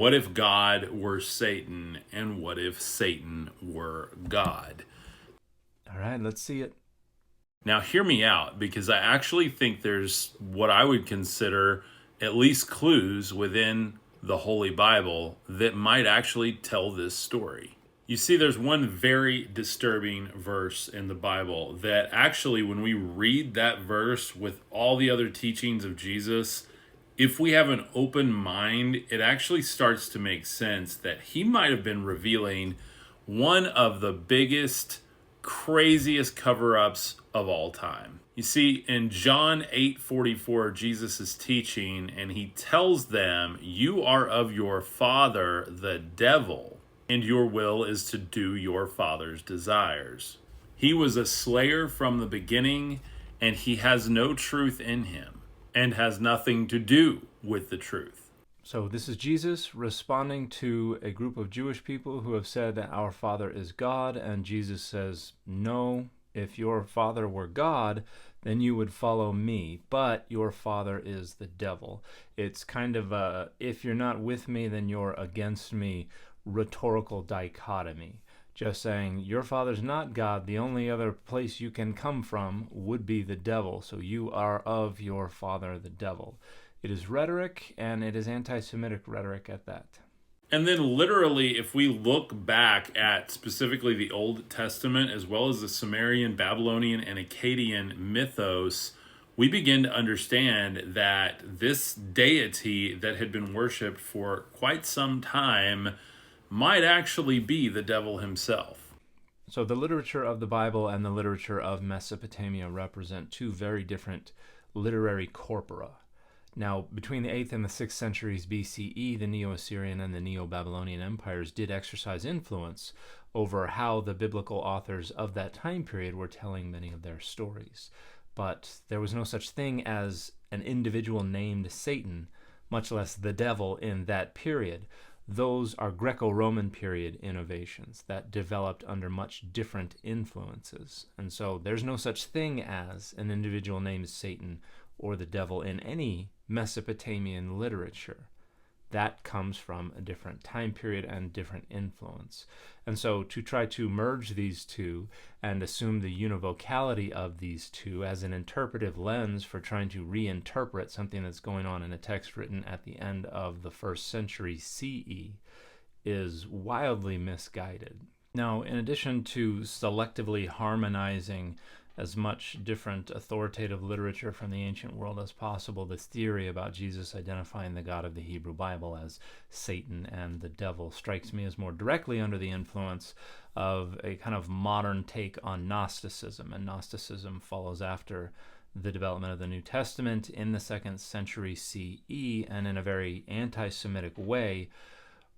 What if God were Satan, and what if Satan were God? All right, let's see it. Now, hear me out, because I actually think there's what I would consider at least clues within the Holy Bible that might actually tell this story. You see, there's one very disturbing verse in the Bible that actually, when we read that verse with all the other teachings of Jesus, if we have an open mind, it actually starts to make sense that he might have been revealing one of the biggest, craziest cover ups of all time. You see, in John 8:44, Jesus is teaching, and he tells them, "You are of your father, the devil, and your will is to do your father's desires. He was a slayer from the beginning, and he has no truth in him, and has nothing to do with the truth." So this is Jesus responding to a group of Jewish people who have said that our Father is God, and Jesus says, no, if your Father were God, then you would follow me, but your father is the devil. It's kind of a, if you're not with me, then you're against me rhetorical dichotomy. Just saying, your father's not God, the only other place you can come from would be the devil, so you are of your father, the devil. It is rhetoric, and it is anti-Semitic rhetoric at that. And then, literally, if we look back at specifically the Old Testament, as well as the Sumerian, Babylonian, and Akkadian mythos, we begin to understand that this deity that had been worshipped for quite some time might actually be the devil himself. So the literature of the Bible and the literature of Mesopotamia represent two very different literary corpora. Now, between the 8th and the 6th centuries BCE, the Neo-Assyrian and the Neo-Babylonian empires did exercise influence over how the biblical authors of that time period were telling many of their stories. But there was no such thing as an individual named Satan, much less the devil, in that period. Those are Greco-Roman period innovations that developed under much different influences. And so there's no such thing as an individual named Satan or the devil in any Mesopotamian literature. That comes from a different time period and different influence. And so to try to merge these two and assume the univocality of these two as an interpretive lens for trying to reinterpret something that's going on in a text written at the end of the 1st century CE is wildly misguided. Now, in addition to selectively harmonizing as much different authoritative literature from the ancient world as possible, this theory about Jesus identifying the God of the Hebrew Bible as Satan and the devil strikes me as more directly under the influence of a kind of modern take on Gnosticism. And Gnosticism follows after the development of the New Testament in the 2nd century CE, and in a very anti-Semitic way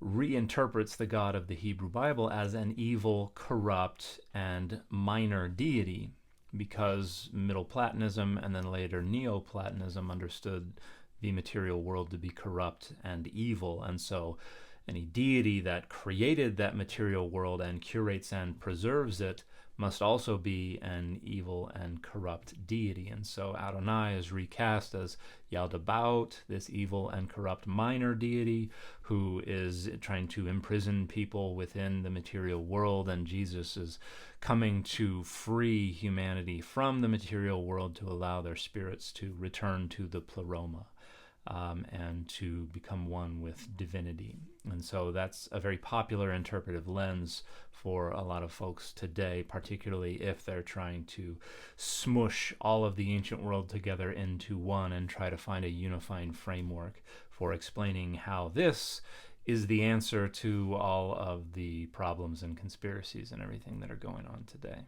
reinterprets the God of the Hebrew Bible as an evil, corrupt, and minor deity, because Middle Platonism and then later Neoplatonism understood the material world to be corrupt and evil. And so any deity that created that material world and curates and preserves it must also be an evil and corrupt deity. And so Adonai is recast as Yaldabaoth, this evil and corrupt minor deity who is trying to imprison people within the material world, and Jesus is coming to free humanity from the material world to allow their spirits to return to the pleroma. And to become one with divinity. And so that's a very popular interpretive lens for a lot of folks today, particularly if they're trying to smush all of the ancient world together into one and try to find a unifying framework for explaining how this is the answer to all of the problems and conspiracies and everything that are going on today.